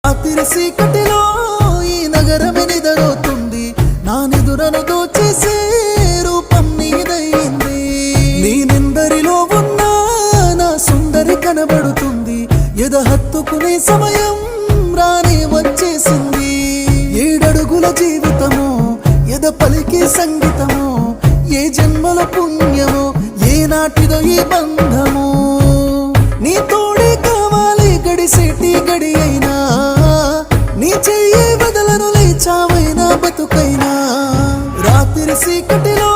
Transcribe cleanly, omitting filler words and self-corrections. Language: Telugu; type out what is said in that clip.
రాత్రి చీకటిలో ఈ నగరమే నిద్రపోతుంది, నా నిదురను దోచేసే రూపం నీదయింది. నేనెందరిలో ఉన్నా నా సుందరి కనబడుతుంది, ఎద హత్తుకునే సమయం రానే వచ్చేసింది. 7 అడుగుల జీవితము, ఎద పలికే సంగీతము, ఏ జన్మల పుణ్యమో ఏ నాటిదో ఈ బంధము. నీ తోడే కావాలి గడిసేటి గడి అయినా, నీ చెయ్యి వదలను లేచావైనా బతుకైనా. రాత్రి చీకటిలో